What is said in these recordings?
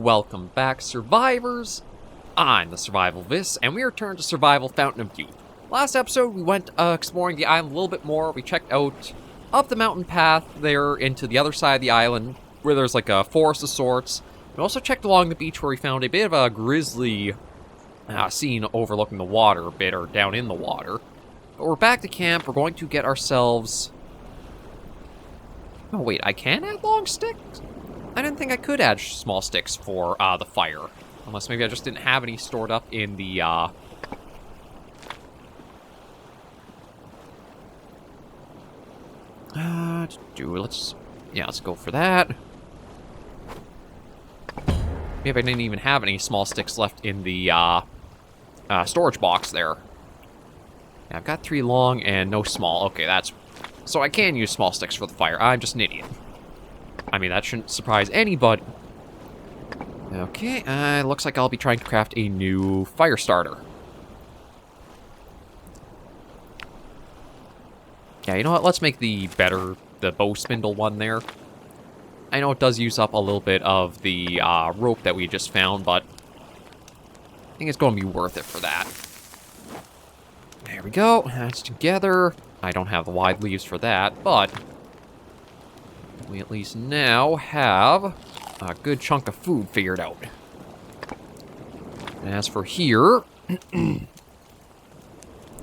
welcome back, survivors. I'm the Survivalist, and we return to Survival Fountain of Youth. Last episode, we went exploring the island a little bit more. We checked out up the mountain path there into the other side of the island, where there's like a forest of sorts. We also checked along the beach where we found a bit of a grisly scene overlooking the water a bit, or down in the water. But we're back to camp. We're going to get ourselves... Oh, wait, I can add long sticks? I didn't think I could add small sticks for the fire. Unless maybe I just didn't have any stored up in the, let's go for that. Maybe I didn't even have any small sticks left in the, storage box there. Yeah, I've got 3 long and no small. Okay, that's... So I can use small sticks for the fire. I'm just an idiot. I mean, that shouldn't surprise anybody. Okay, looks like I'll be trying to craft a new fire starter. Yeah, you know what? Let's make the bow spindle one there. I know it does use up a little bit of the rope that we just found, but I think it's going to be worth it for that. There we go. That's together. I don't have the wide leaves for that, but we at least now have a good chunk of food figured out. And as for here...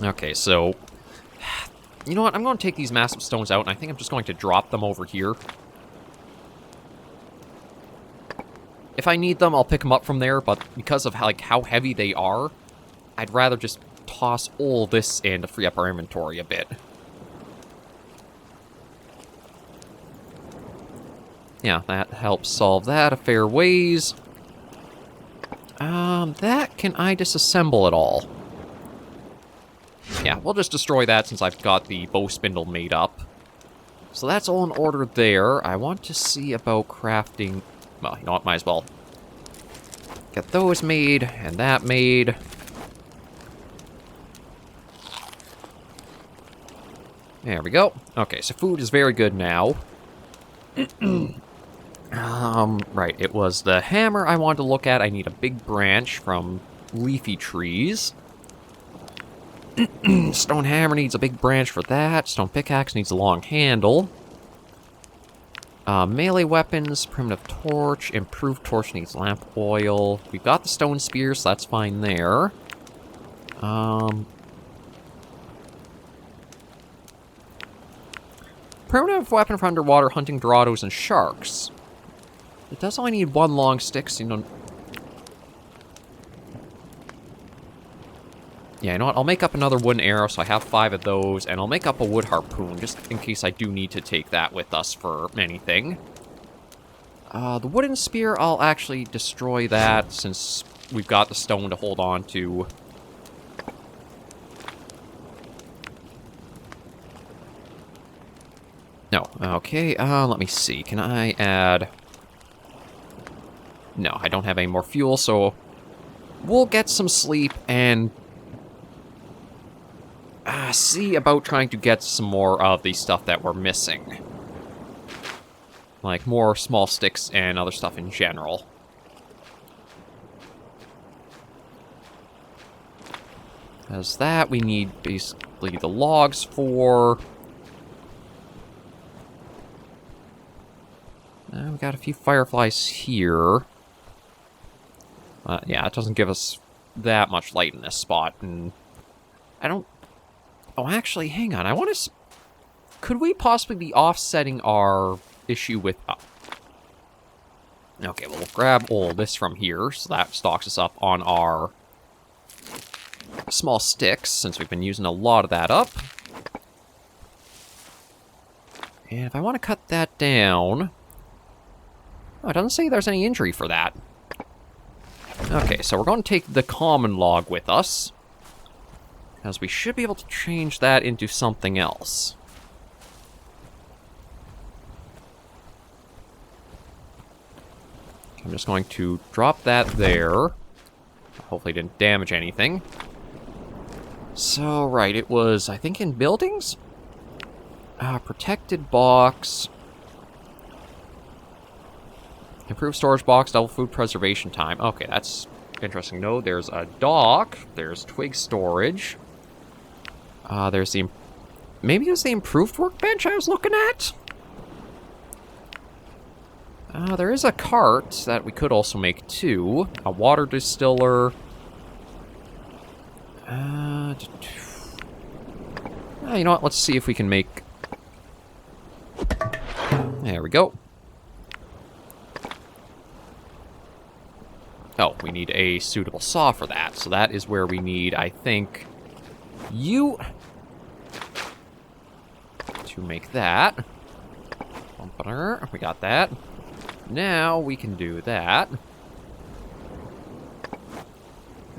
Okay, so... You know what? I'm going to take these massive stones out, and I think I'm just going to drop them over here. If I need them, I'll pick them up from there, but because of how heavy they are, I'd rather just toss all this in to free up our inventory a bit. Yeah, that helps solve that a fair ways. That, can I disassemble it all? Yeah, we'll just destroy that since I've got the bow spindle made up. So that's all in order there. I want to see about crafting... Well, you know what, might as well get those made, and that made. There we go. Okay, so food is very good now. Right, it was the hammer I wanted to look at. I need a big branch from leafy trees. Stone hammer needs a big branch for that. Stone pickaxe needs a long handle. Melee weapons, primitive torch, improved torch needs lamp oil. We've got the stone spear, so that's fine there. Primitive weapon for underwater hunting Dorados and sharks. It does only need 1 long stick, so you know... Yeah, you know what? I'll make up another wooden arrow, so I have 5 of those, and I'll make up a wood harpoon, just in case I do need to take that with us for anything. The wooden spear, I'll actually destroy that, since we've got the stone to hold on to. No, okay, let me see. Can I add... No, I don't have any more fuel, so we'll get some sleep and see about trying to get some more of the stuff that we're missing. Like more small sticks and other stuff in general. As that, we need basically the logs for... We've got a few fireflies here. Yeah, it doesn't give us that much light in this spot, and I don't... Oh, actually, hang on, I want to... Could we possibly be offsetting our issue with... Okay, well, we'll grab all this from here, so that stocks us up on our small sticks, since we've been using a lot of that up. And if I want to cut that down... Oh, it doesn't say there's any injury for that. Okay, so we're going to take the common log with us, because we should be able to change that into something else. I'm just going to drop that there. Hopefully it didn't damage anything. So, right, it was, I think, in buildings? Protected box. Improved storage box, double food preservation time. Okay, that's interesting. No, there's a dock. There's twig storage. There's the... Maybe it was the improved workbench I was looking at? There is a cart that we could also make too. A water distiller. You know what? Let's see if we can make... There we go. Oh, we need a suitable saw for that. So that is where we need, I think, you... to make that. We got that. Now we can do that.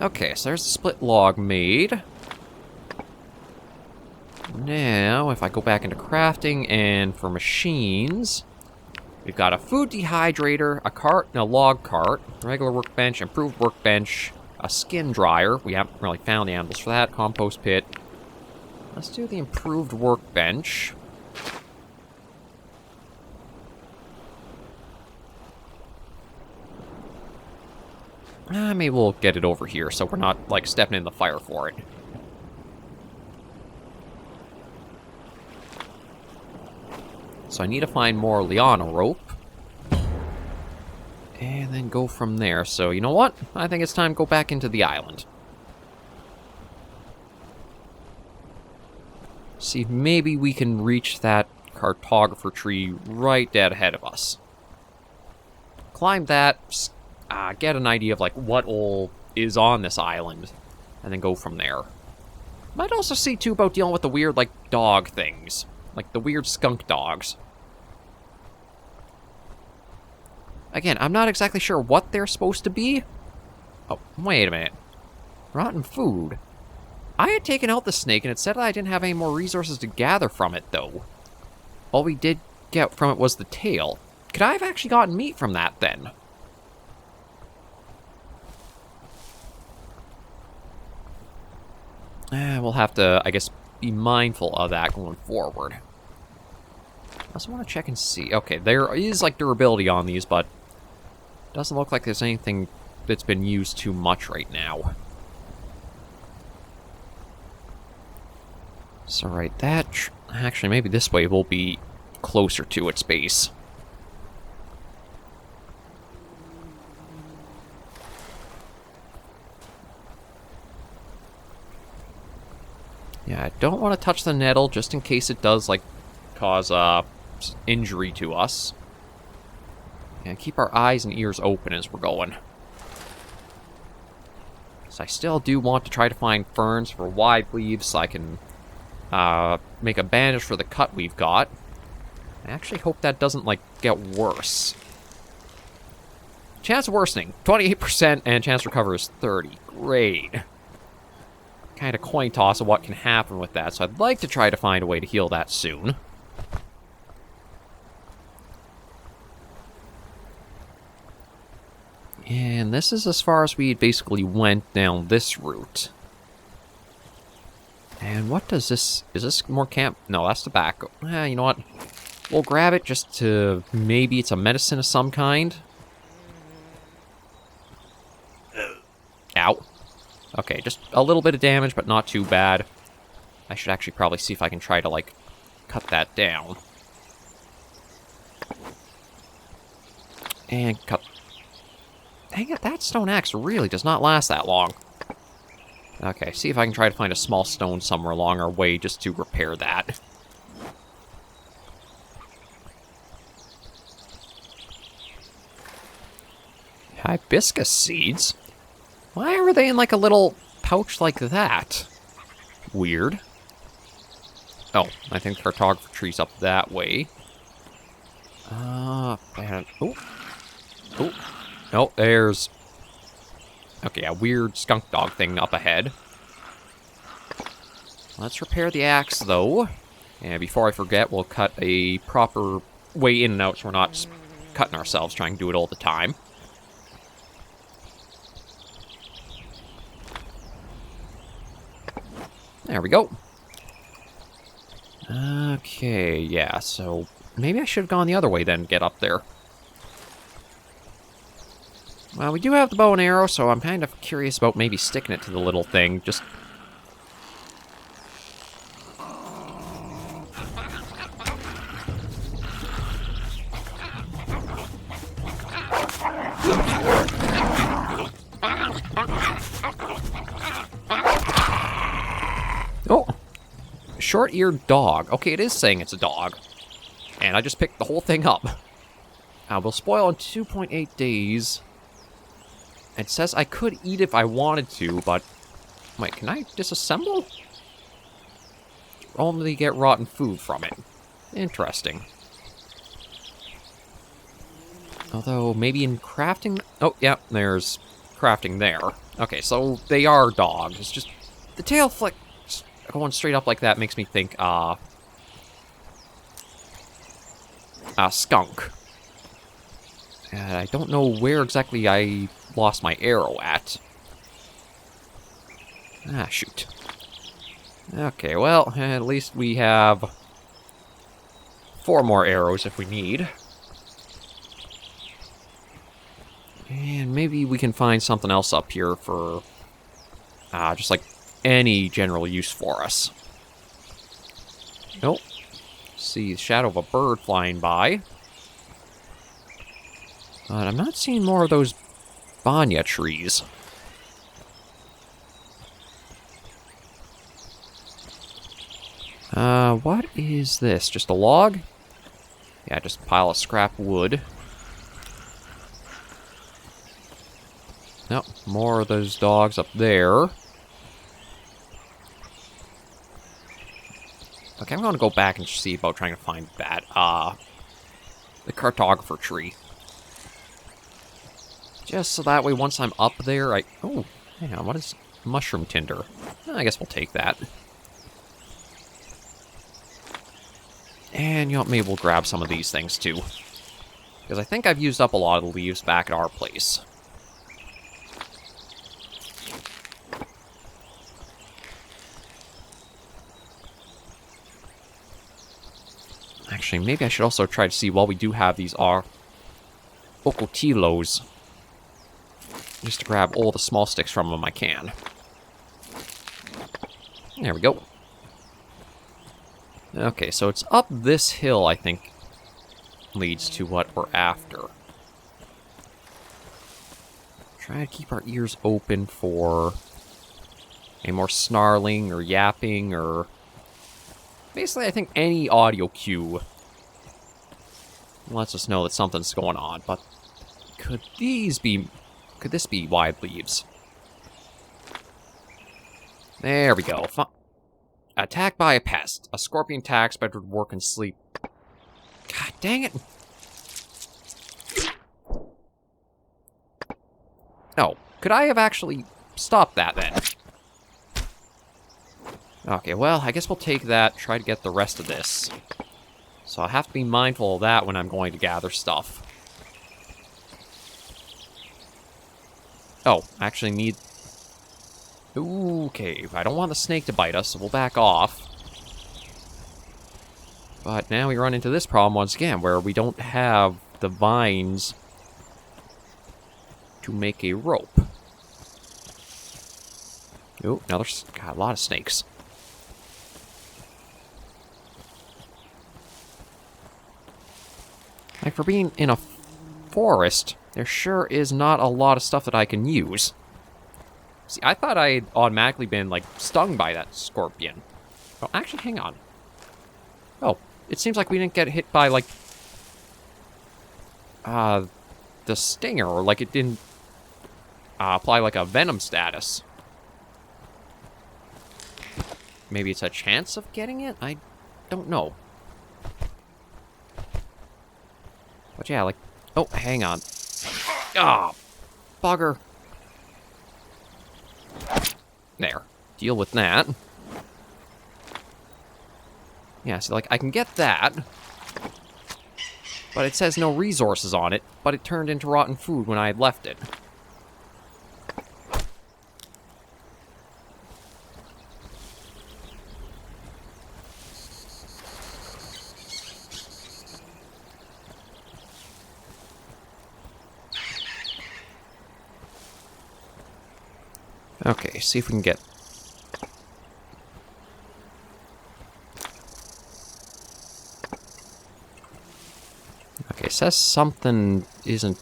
Okay, so there's the split log made. Now, if I go back into crafting and for machines, we've got a food dehydrator, a cart and a log cart, regular workbench, improved workbench, a skin dryer. We haven't really found the animals for that. Compost pit. Let's do the improved workbench. Maybe we'll get it over here so we're not, like, stepping in the fire for it. So I need to find more liana rope. And then go from there. So, you know what? I think it's time to go back into the island. See if maybe we can reach that cartographer tree right dead ahead of us. Climb that, get an idea of, like, what all is on this island, and then go from there. Might also see, too, about dealing with the weird, like, dog things. Like, the weird skunk dogs. Again, I'm not exactly sure what they're supposed to be. Oh, wait a minute. Rotten food. I had taken out the snake, and it said that I didn't have any more resources to gather from it, though. All we did get from it was the tail. Could I have actually gotten meat from that, then? We'll have to, I guess, be mindful of that going forward. I also want to check and see. Okay, there is, like, durability on these, but doesn't look like there's anything that's been used too much right now. So, right, that... Actually, maybe this way will be closer to its base. Yeah, I don't want to touch the nettle, just in case it does, like, cause injury to us. And keep our eyes and ears open as we're going. So I still do want to try to find ferns for wide leaves so I can make a bandage for the cut we've got. I actually hope that doesn't, like, get worse. Chance of worsening, 28%, and chance to recover is 30. Great. Kind of coin toss of what can happen with that, so I'd like to try to find a way to heal that soon. And this is as far as we basically went down this route. And what does this... Is this more camp? No, that's tobacco. You know what? We'll grab it just to... Maybe it's a medicine of some kind. Ow. Okay, just a little bit of damage, but not too bad. I should actually probably see if I can try to, like, cut that down. And cut... Dang it, that stone axe really does not last that long. Okay, see if I can try to find a small stone somewhere along our way just to repair that. Hibiscus seeds? Why were they in, like, a little pouch like that? Weird. Oh, I think the cartographer tree's up that way. And... Oh. Oh. No, there's... Okay, a weird skunk dog thing up ahead. Let's repair the axe, though. And before I forget, we'll cut a proper way in and out so we're not cutting ourselves trying to do it all the time. There we go. Okay, yeah, so maybe I should have gone the other way then, get up there. Well, we do have the bow and arrow, so I'm kind of curious about maybe sticking it to the little thing. Just... Oh! Short-eared dog. Okay, it is saying it's a dog. And I just picked the whole thing up. Will spoil in 2.8 days. It says I could eat if I wanted to, but... Wait, can I disassemble? Only get rotten food from it. Interesting. Although, maybe in crafting... Oh, yeah, there's crafting there. Okay, so they are dogs. It's just... The tail flick going straight up like that makes me think, skunk. And I don't know where exactly I lost my arrow at. Ah, shoot. Okay, well, at least we have 4 more arrows if we need. And maybe we can find something else up here for, just like any general use for us. Nope. See the shadow of a bird flying by. But I'm not seeing more of those banya trees. What is this? Just a log? Yeah, just a pile of scrap wood. Nope, more of those dogs up there. Okay, I'm gonna go back and see about trying to find that, the cartographer tree. Just so that way, once I'm up there, oh, hang on, what is mushroom tinder? I guess we'll take that. And, you know, maybe we'll grab some of these things, too. Because I think I've used up a lot of the leaves back at our place. Actually, maybe I should also try to see while we do have these ocotillos. Just to grab all the small sticks from them I can. There we go. Okay, so it's up this hill, I think, leads to what we're after. Try to keep our ears open for any more snarling or yapping or... Basically, I think any audio cue lets us know that something's going on, but could this be wide leaves? There we go. Attacked by a pest. A scorpion attacks, better to work and sleep. God dang it. No. Could I have actually stopped that then? Okay, well, I guess we'll take that, try to get the rest of this. So I'll have to be mindful of that when I'm going to gather stuff. Oh, I actually need... Okay, I don't want the snake to bite us, so we'll back off. But now we run into this problem once again, where we don't have the vines to make a rope. Oh, now there's got a lot of snakes. Like, for being in a forest, there sure is not a lot of stuff that I can use. See, I thought I had automatically been, like, stung by that scorpion. Oh, actually, hang on. Oh, it seems like we didn't get hit by, like, the stinger, or, like, it didn't apply, like, a venom status. Maybe it's a chance of getting it? I don't know. But yeah, like... Oh, hang on. Ah, bugger. There. Deal with that. Yeah, so, like, I can get that. But it says no resources on it, but it turned into rotten food when I had left it. Okay, see if we can get... Okay, it says something isn't...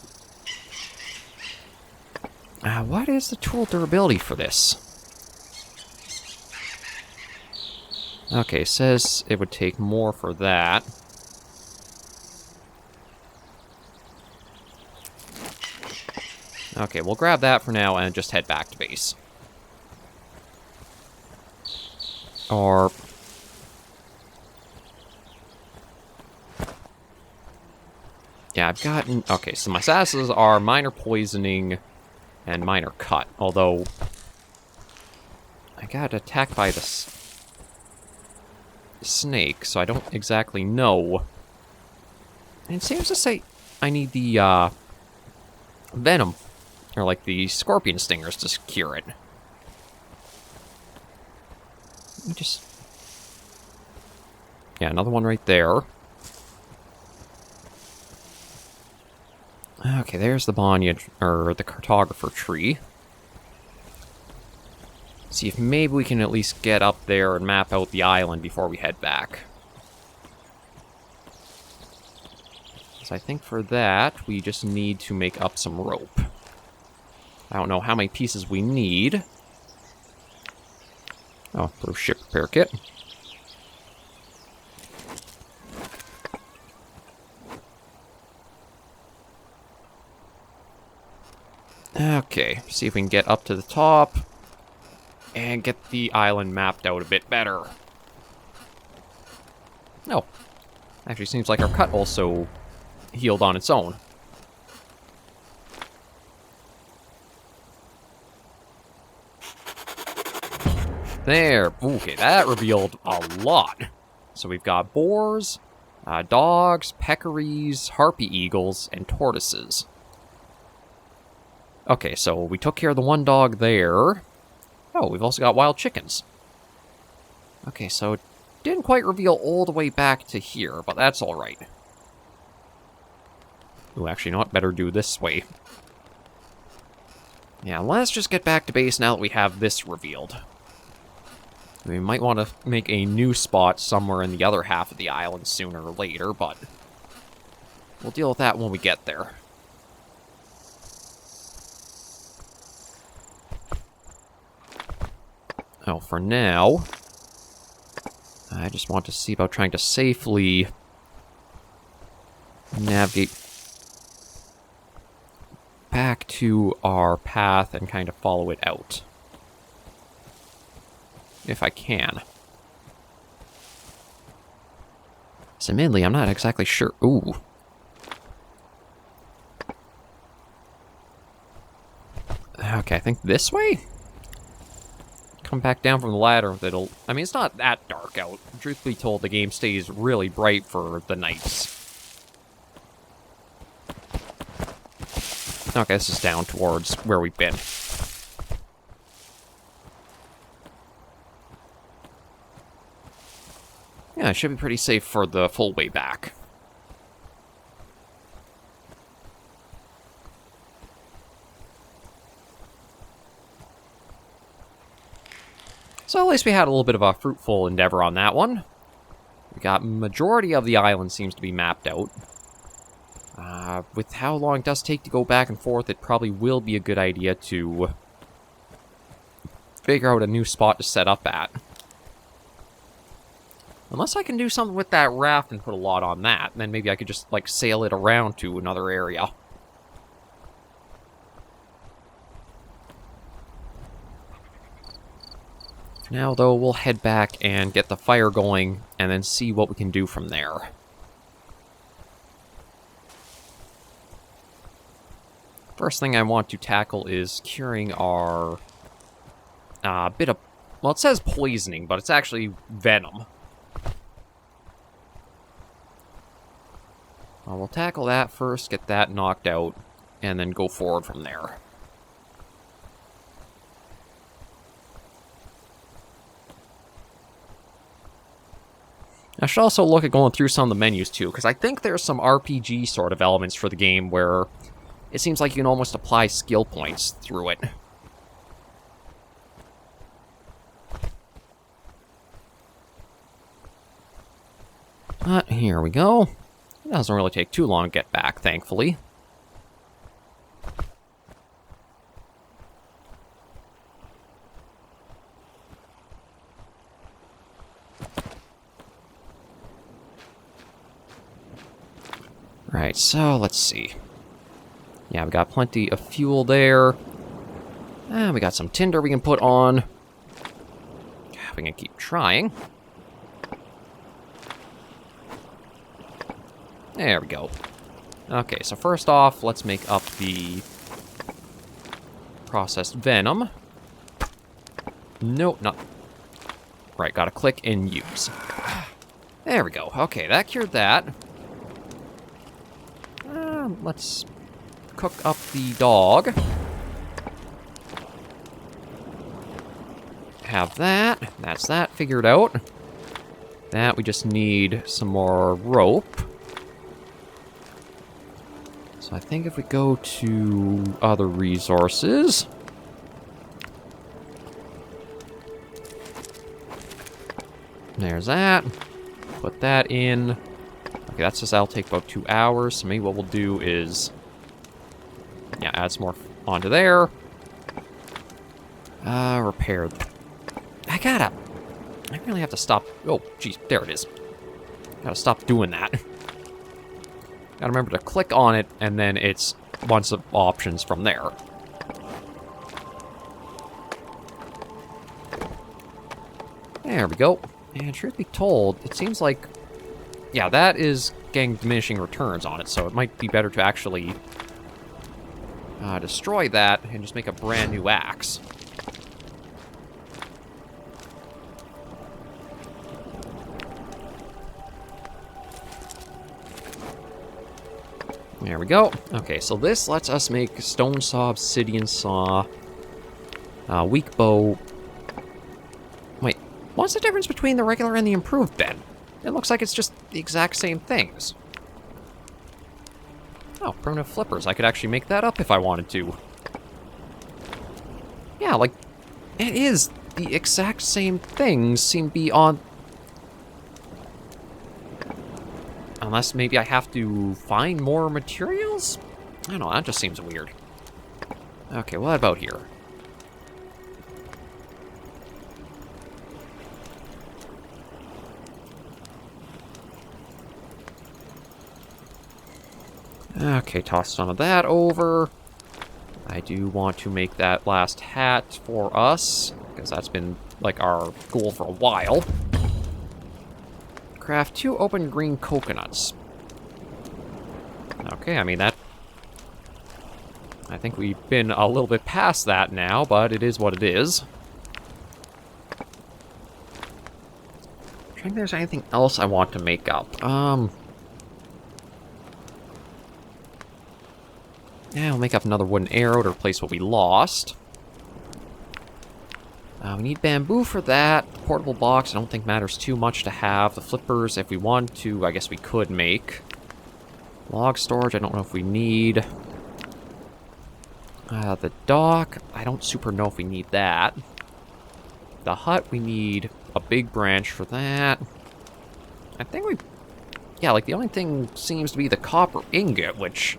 what is the tool durability for this? Okay, it says it would take more for that. Okay, we'll grab that for now and just head back to base. Or... yeah, I've gotten... okay, so my statuses are minor poisoning and minor cut. Although, I got attacked by the snake, so I don't exactly know. And it seems to say I need the venom, or like the scorpion stingers to cure it. Let me just... yeah, another one right there. Okay, there's the Banya, or the cartographer tree. See if maybe we can at least get up there and map out the island before we head back. So I think for that, we just need to make up some rope. I don't know how many pieces we need. Oh, for ship repair kit. Okay, see if we can get up to the top and get the island mapped out a bit better. No. Actually, seems like our cut also healed on its own. There. Okay, that revealed a lot. So we've got boars, dogs, peccaries, harpy eagles, and tortoises. Okay, so we took care of the one dog there. Oh, we've also got wild chickens. Okay, so it didn't quite reveal all the way back to here, but that's alright. Ooh, actually, you know what? Better do this way. Yeah, let's just get back to base now that we have this revealed. We might want to make a new spot somewhere in the other half of the island sooner or later, but we'll deal with that when we get there. Oh, for now, I just want to see about trying to safely navigate back to our path and kind of follow it out. If I can. So admittedly, I'm not exactly sure. Ooh. Okay, I think this way? Come back down from the ladder. That'll... I mean, it's not that dark out. Truth be told, the game stays really bright for the nights. Okay, this is down towards where we've been. Yeah, it should be pretty safe for the full way back. So at least we had a little bit of a fruitful endeavor on that one. We got majority of the island seems to be mapped out. With how long it does take to go back and forth, it probably will be a good idea to figure out a new spot to set up at. Unless I can do something with that raft and put a lot on that, then maybe I could just, like, sail it around to another area. Now, though, we'll head back and get the fire going, and then see what we can do from there. First thing I want to tackle is curing our bit of... well, it says poisoning, but it's actually venom. We'll tackle that first, get that knocked out, and then go forward from there. I should also look at going through some of the menus too, because I think there's some RPG sort of elements for the game where it seems like you can almost apply skill points through it. hut. Here we go. It doesn't really take too long to get back, thankfully. Right, so let's see. Yeah, we got plenty of fuel there. And we got some tinder we can put on. We can keep trying. There we go. Okay, so first off, let's make up the processed venom. Nope, not... Right, gotta click and use. There we go. Okay, that cured that. Let's cook up the dog. Have that. That's that figured out. That, we just need some more rope. So I think if we go to other resources... There's that. Put that in. Okay, that's just, that'll take about 2 hours. So maybe what we'll do is... Yeah, add some more onto there. Repair. I really have to stop. Oh, geez, there it is. Gotta stop doing that. Gotta remember to click on it, and then it's a bunch of options from there. There we go. And truth be told, it seems like... Yeah, that is getting diminishing returns on it, so it might be better to actually destroy that and just make a brand new axe. There we go. Okay, so this lets us make stone saw, obsidian saw, weak bow. Wait, what's the difference between the regular and the improved then? It looks like it's just the exact same things. Oh, primitive flippers. I could actually make that up if I wanted to. Yeah, like, it is the exact same things seem to be on... Unless maybe I have to find more materials? I don't know, that just seems weird. Okay, what about here? Okay, toss some of that over. I do want to make that last hat for us, because that's been, like, our goal for a while. Craft 2 open green coconuts. Okay, I mean, that... I think we've been a little bit past that now, but it is what it is. I'm trying if there's anything else I want to make up. Yeah, we'll make up another wooden arrow to replace what we lost. We need bamboo for that. The portable box, I don't think matters too much to have. The flippers, if we want to, I guess we could make. Log storage, I don't know if we need. The dock, I don't super know if we need that. The hut, we need a big branch for that. I think we... Yeah, like the only thing seems to be the copper ingot, which...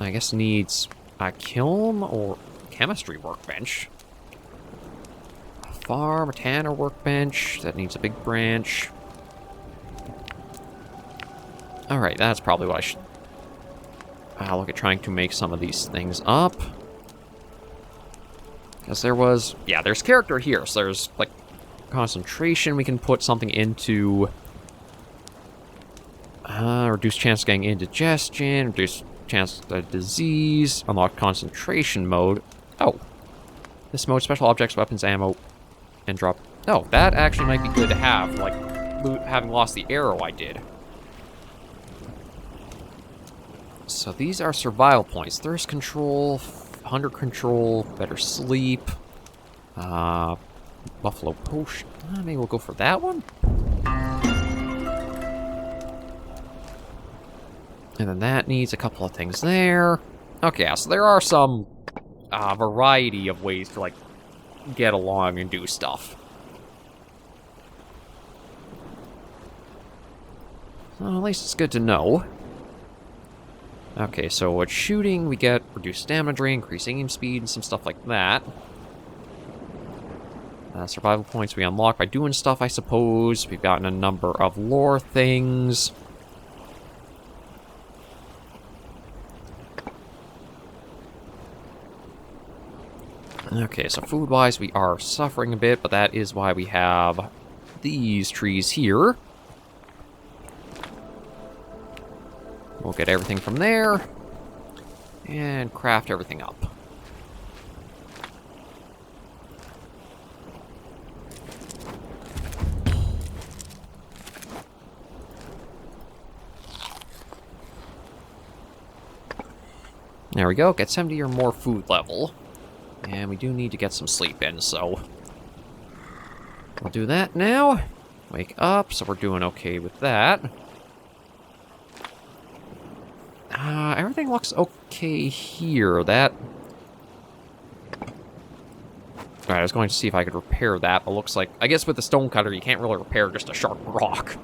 I guess needs a kiln or chemistry workbench. A farm, a tanner workbench. That needs a big branch. Alright, that's probably what I should... I'll look at trying to make some of these things up. Because there was... Yeah, there's character here. So there's, like, concentration we can put something into. Reduce chance of getting indigestion. Reduce chance of disease. Unlock concentration mode. Oh. This mode, special objects, weapons, ammo, and drop... Oh, that actually might be good to have, like, having lost the arrow I did. So these are survival points. Thirst control, hunger control, better sleep, buffalo potion. Maybe we'll go for that one. And then that needs a couple of things there. Okay, yeah, so there are some variety of ways to, like, get along and do stuff. Well, at least it's good to know. Okay, so with shooting, we get reduced stamina drain, increased aim speed, and some stuff like that. Survival points we unlock by doing stuff, I suppose. We've gotten a number of lore things. Okay, so food-wise, we are suffering a bit, but that is why we have these trees here. We'll get everything from there and craft everything up. There we go, get 70 or more food level. And we do need to get some sleep in, so we'll do that now. Wake up, so we're doing okay with that. Everything looks okay here. That... Alright, I was going to see if I could repair that, but looks like... I guess with the stone cutter, you can't really repair just a sharp rock.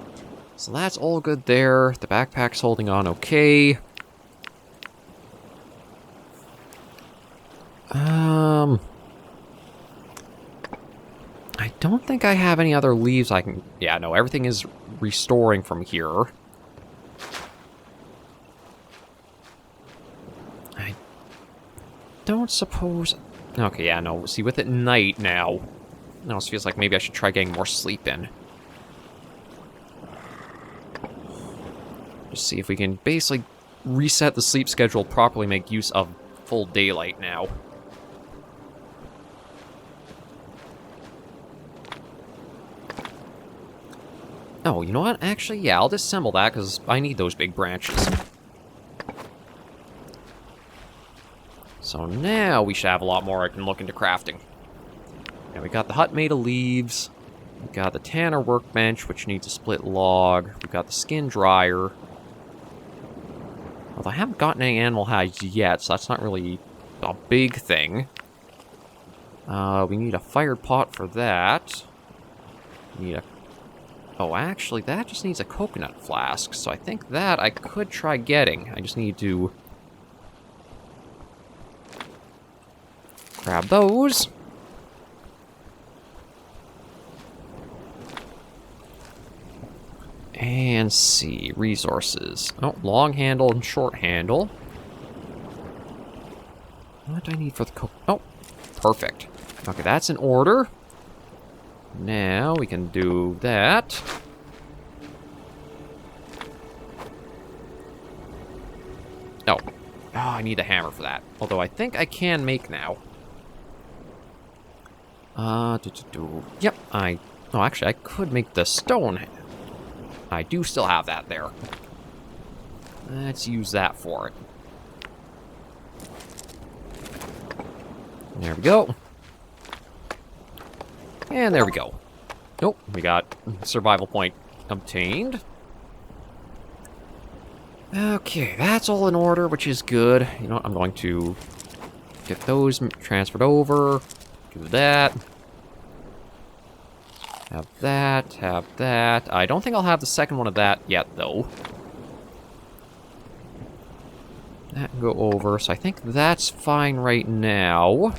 So that's all good there. The backpack's holding on okay. I don't think I have any other leaves I can... Yeah, no, everything is restoring from here. I don't suppose... Okay, yeah, no, see, with it night now, it almost feels like maybe I should try getting more sleep in. Just see if we can basically reset the sleep schedule, properly make use of full daylight now. Oh, you know what? Actually, yeah, I'll disassemble that, because I need those big branches. So now we should have a lot more I can look into crafting. And we got the hut made of leaves. We got the tanner workbench, which needs a split log. We got the skin dryer. Although I haven't gotten any animal hides yet, so that's not really a big thing. We need a fire pot for that. We need a... Oh, actually, that just needs a coconut flask, so I think that I could try getting. I just need to grab those. And see, resources. Oh, long handle and short handle. What do I need for the oh, perfect. Okay, that's in order. Now we can do that. Oh. Oh, I need a hammer for that. Although I think I can make now. Yep, oh, actually, I could make the stone. I do still have that there. Let's use that for it. There we go. And there we go. Nope, we got survival point obtained. Okay, that's all in order, which is good. You know what, I'm going to get those transferred over. Do that. Have that, have that. I don't think I'll have the second one of that yet, though. That can go over, so I think that's fine right now.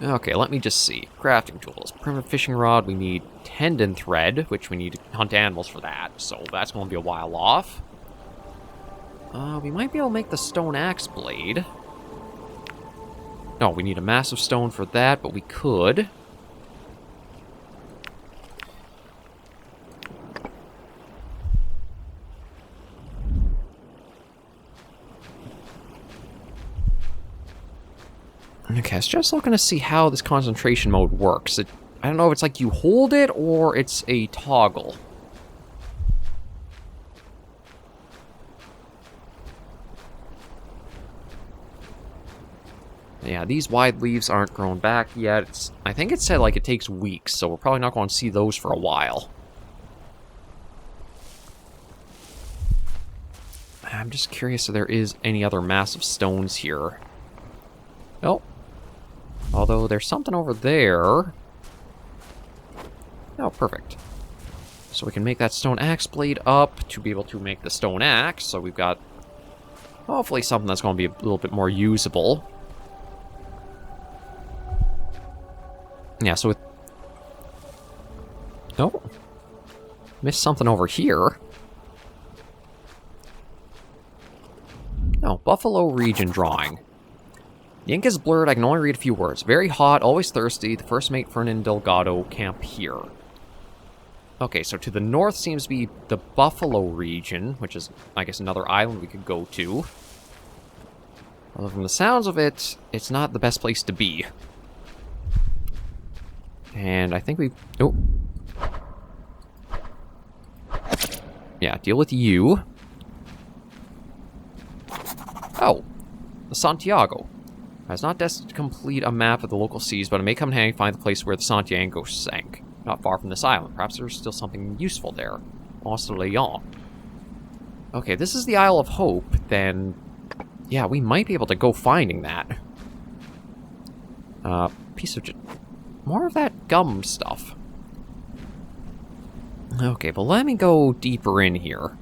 Okay, let me just see. Crafting tools. Primitive fishing rod, we need tendon thread, which we need to hunt animals for that, so that's going to be a while off. We might be able to make the stone axe blade. No, we need a massive stone for that, but we could. Okay, I was just looking to see how this concentration mode works. I don't know if it's like you hold it or it's a toggle. Yeah, these wide leaves aren't grown back yet. I think it said like it takes weeks, so we're probably not going to see those for a while. I'm just curious if there is any other massive stones here. Oh. Although there's something over there. Oh, perfect. So we can make that stone axe blade up to be able to make the stone axe. So we've got hopefully something that's going to be a little bit more usable. Yeah, so with... Oh. Missed something over here. No, Buffalo region drawing. The ink is blurred, I can only read a few words. Very hot, always thirsty. The first mate Fernan Delgado camp here. Okay, so to the north seems to be the Buffalo region, which is, I guess, another island we could go to. Although from the sounds of it, it's not the best place to be. And I think we... Oh. Yeah, deal with you. Oh. The Santiago. I was not destined to complete a map of the local seas, but it may come in handy to find the place where the Santiago sank. Not far from this island. Perhaps there's still something useful there. Anse Leon. Okay, this is the Isle of Hope, then... Yeah, we might be able to go finding that. Piece of... More of that gum stuff. Okay, but let me go deeper in here.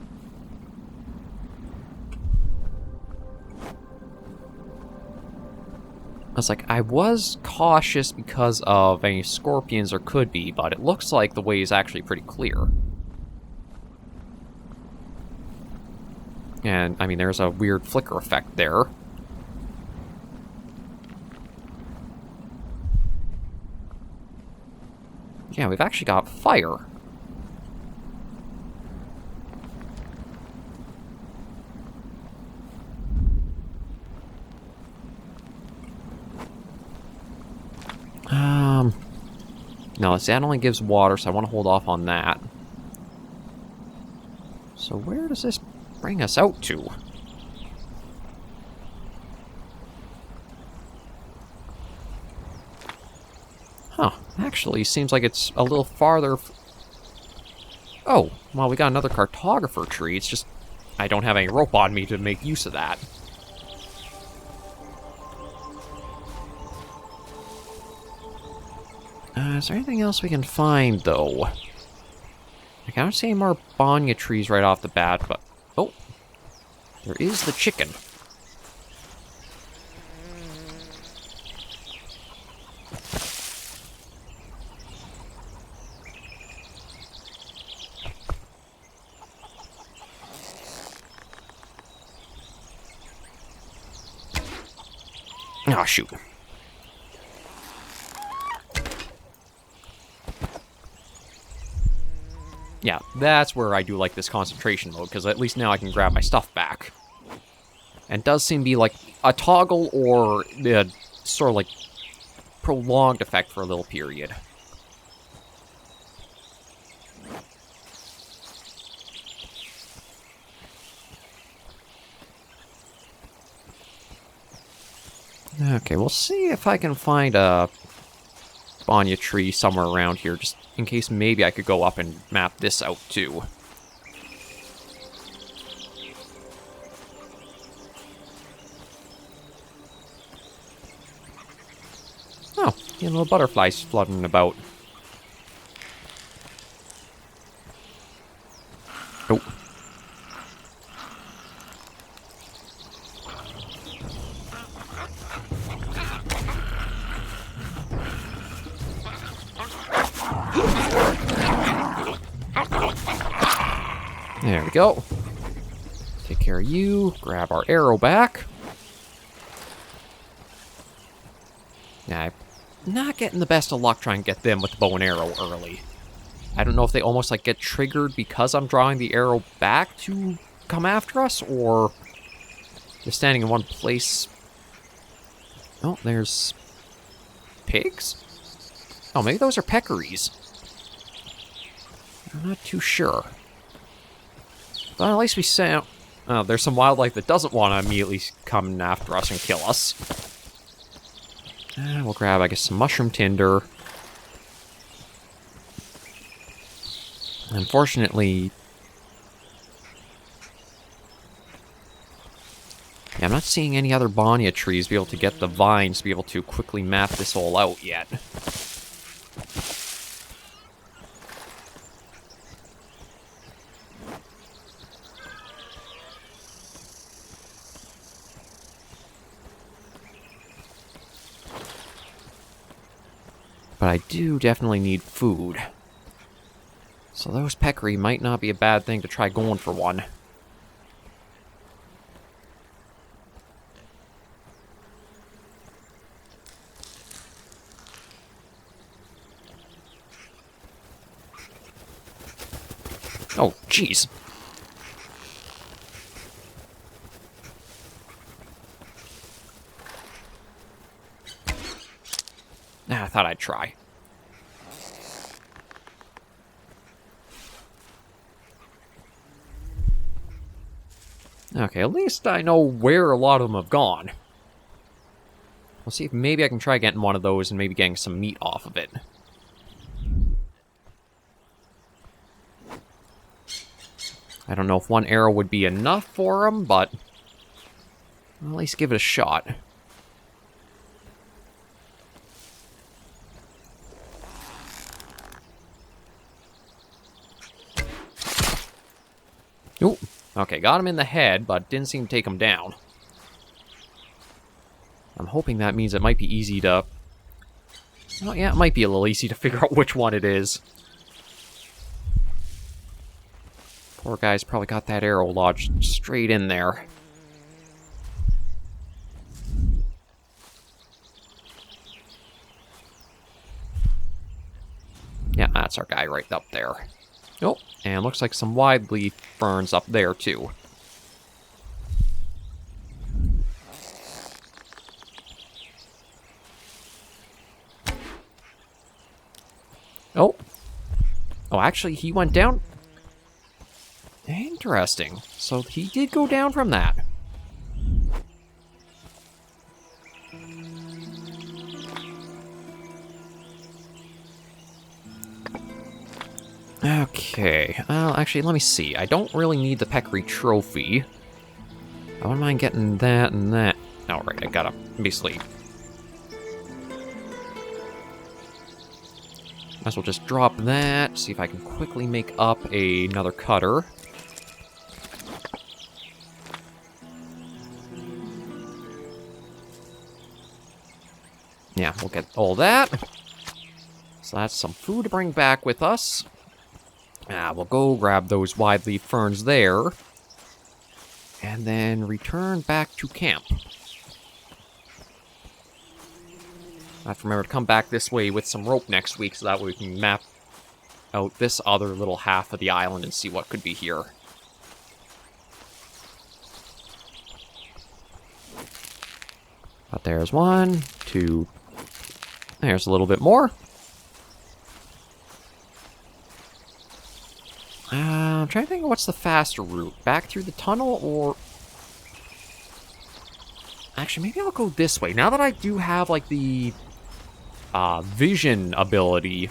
I was cautious because of any scorpions there could be, but it looks like the way is actually pretty clear. And, I mean, there's a weird flicker effect there. Yeah, we've actually got fire. No, that only gives water, so I want to hold off on that. So where does this bring us out to? Huh, actually seems like it's a little farther... Oh, well, we got another cartographer tree. It's just I don't have any rope on me to make use of that. Is there anything else we can find, though? I don't see any more Banya trees right off the bat, but... Oh! There is the chicken. Ah, shoot. Yeah, that's where I do like this concentration mode, because at least now I can grab my stuff back. And it does seem to be like a toggle or sort of like prolonged effect for a little period. Okay, we'll see if I can find a Banya tree somewhere around here, just in case maybe I could go up and map this out too. Oh, little butterflies fluttering about. Oh. There we go. Take care of you. Grab our arrow back. Nah, I'm not getting the best of luck trying to get them with the bow and arrow early. I don't know if they almost like get triggered because I'm drawing the arrow back to come after us, or they're standing in one place. Oh, there's pigs? Oh, maybe those are peccaries. I'm not too sure. But at least we say, there's some wildlife that doesn't want to immediately come after us and kill us. We'll grab, I guess, some mushroom tinder. Unfortunately... Yeah, I'm not seeing any other Banya trees be able to get the vines to be able to quickly map this all out yet. But I do definitely need food. So those peccary might not be a bad thing to try going for one. Oh, jeez. Nah, I thought I'd try. Okay, at least I know where a lot of them have gone. We'll see if maybe I can try getting one of those and maybe getting some meat off of it. I don't know if one arrow would be enough for them, but I'll at least give it a shot. Ooh, okay, got him in the head, but didn't seem to take him down. I'm hoping that means it might be easy to... Well, yeah, it might be a little easy to figure out which one it is. Poor guy's probably got that arrow lodged straight in there. Yeah, that's our guy right up there. Oh, and looks like some wide leaf ferns up there, too. Oh. Oh, actually, he went down. Interesting. So he did go down from that. Okay. Well, actually, let me see. I don't really need the peccary trophy. I wouldn't mind getting that and that. Oh, right. I gotta basically... Might as well just drop that. See if I can quickly make up another cutter. Yeah, we'll get all that. So that's some food to bring back with us. We'll go grab those wide leaf ferns there. And then return back to camp. I have to remember to come back this way with some rope next week so that way we can map out this other little half of the island and see what could be here. But there's one, two... There's a little bit more. I'm trying to think of what's the faster route. Back through the tunnel, or... Actually, maybe I'll go this way. Now that I do have, like, the vision ability,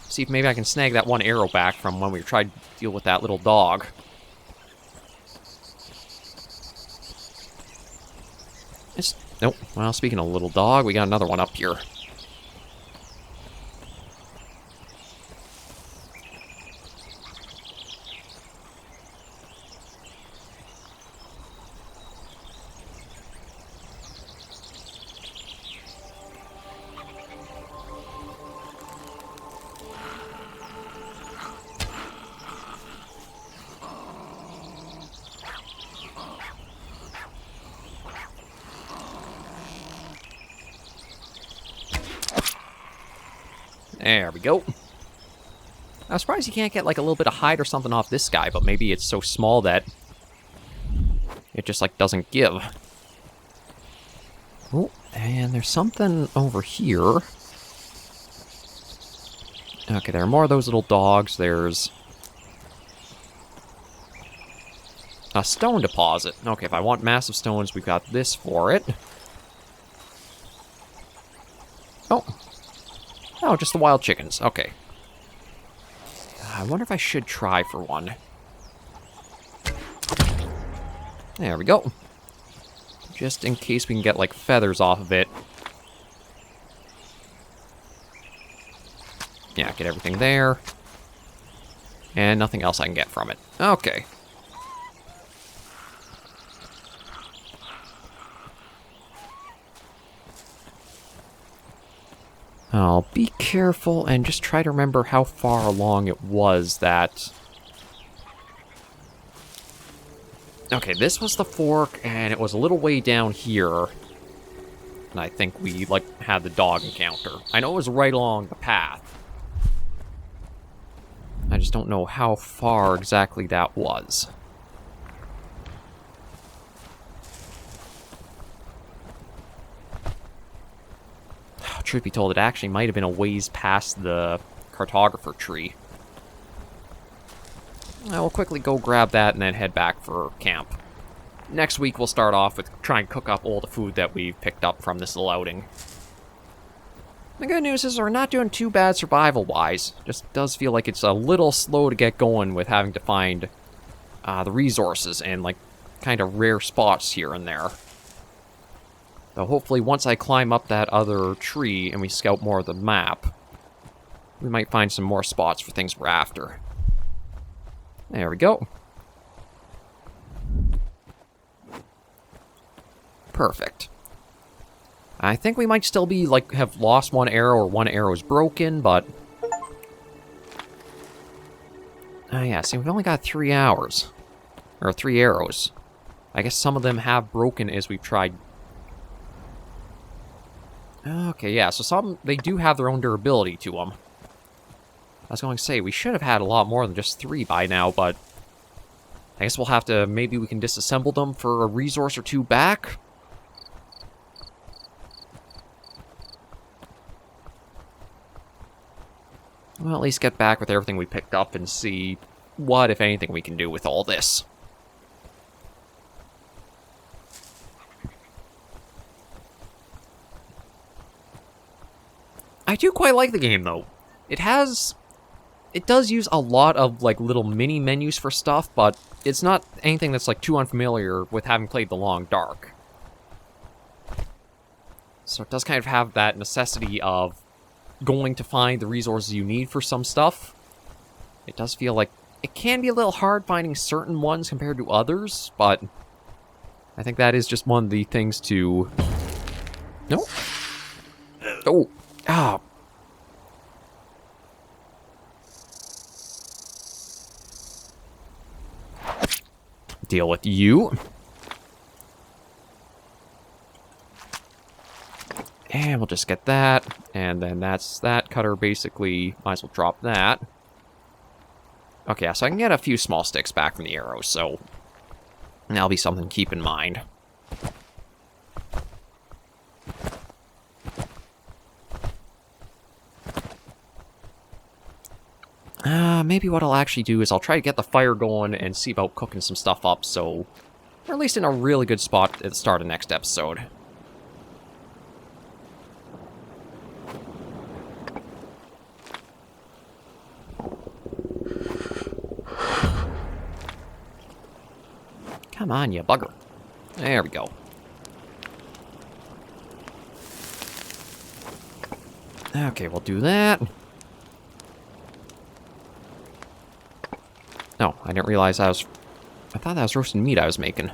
see if maybe I can snag that one arrow back from when we tried to deal with that little dog. Nope. Well, speaking of little dog, we got another one up here. There we go. I'm surprised you can't get, like, a little bit of hide or something off this guy, but maybe it's so small that it just, like, doesn't give. Oh, and there's something over here. Okay, there are more of those little dogs. There's a stone deposit. Okay, if I want massive stones, we've got this for it. Oh. Oh, just the wild chickens. Okay. I wonder if I should try for one. There we go. Just in case we can get, like, feathers off of it. Yeah, get everything there. And nothing else I can get from it. Okay. I'll be careful and just try to remember how far along it was that... Okay, this was the fork, and it was a little way down here. And I think we, like, had the dog encounter. I know it was right along the path. I just don't know how far exactly that was. Truth be told, it actually might have been a ways past the cartographer tree. I will quickly go grab that and then head back for camp. Next week, we'll start off with trying to cook up all the food that we've picked up from this little outing. The good news is we're not doing too bad survival-wise. Just does feel like it's a little slow to get going with having to find the resources and, like, kind of rare spots here and there. So hopefully once I climb up that other tree and we scout more of the map, we might find some more spots for things we're after. There we go. Perfect. I think we might still be, like, have lost one arrow or one arrow is broken, but... Oh yeah, see, we've only got 3 hours. Or 3 arrows. I guess some of them have broken as we've tried. Okay, yeah, so some, they do have their own durability to them. I was going to say, we should have had a lot more than just 3 by now, but... I guess we'll have to, maybe we can disassemble them for a resource or 2 back? Well, at least get back with everything we picked up and see what, if anything, we can do with all this. I do quite like the game, though. It does use a lot of, like, little mini menus for stuff, but it's not anything that's, like, too unfamiliar with having played The Long Dark. So it does kind of have that necessity of going to find the resources you need for some stuff. It does feel like it can be a little hard finding certain ones compared to others, but I think that is just one of the things to... Nope. Oh. Ah. Deal with you. And we'll just get that. And then that's that cutter, basically. Might as well drop that. Okay, so I can get a few small sticks back from the arrows, so that'll be something to keep in mind. Maybe what I'll actually do is I'll try to get the fire going and see about cooking some stuff up, so we're at least in a really good spot at the start of next episode. Come on, you bugger. There we go. Okay, we'll do that. No, I didn't realize I thought that was roasted meat I was making.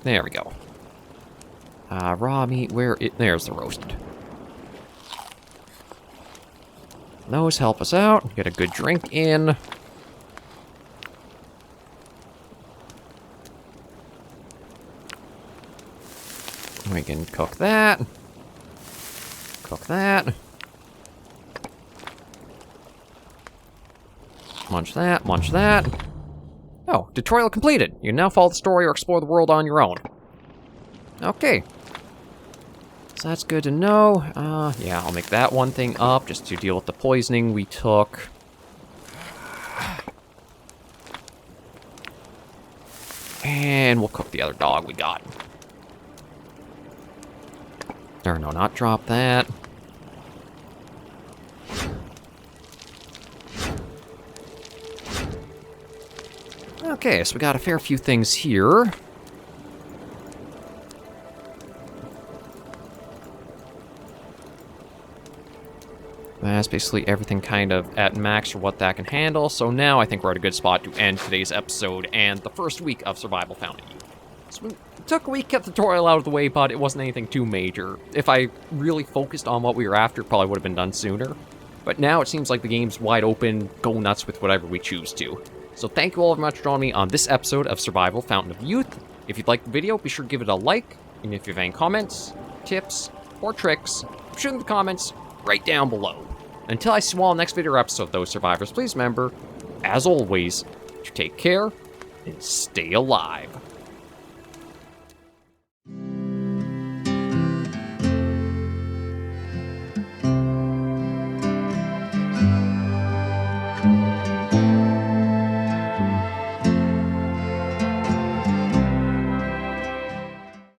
There we go. Raw meat, there's the roasted. Those help us out. Get a good drink in. We can cook that. Cook that. Munch that, munch that. Oh, tutorial completed. You can now follow the story or explore the world on your own. Okay. So that's good to know. Yeah, I'll make that one thing up just to deal with the poisoning we took. And we'll cook the other dog we got. Or no, not drop that. Okay, so we got a fair few things here. That's basically everything kind of at max for what that can handle, so now I think we're at a good spot to end today's episode and the first week of Survival Found It. So took a week, kept the tutorial out of the way, but it wasn't anything too major. If I really focused on what we were after, it probably would have been done sooner. But now it seems like the game's wide open, go nuts with whatever we choose to. So thank you all very much for joining me on this episode of Survival Fountain of Youth. If you'd like the video, be sure to give it a like, and if you have any comments, tips, or tricks, shoot in the comments right down below. Until I see you all in the next video or episode, though, survivors, please remember, as always, to take care and stay alive.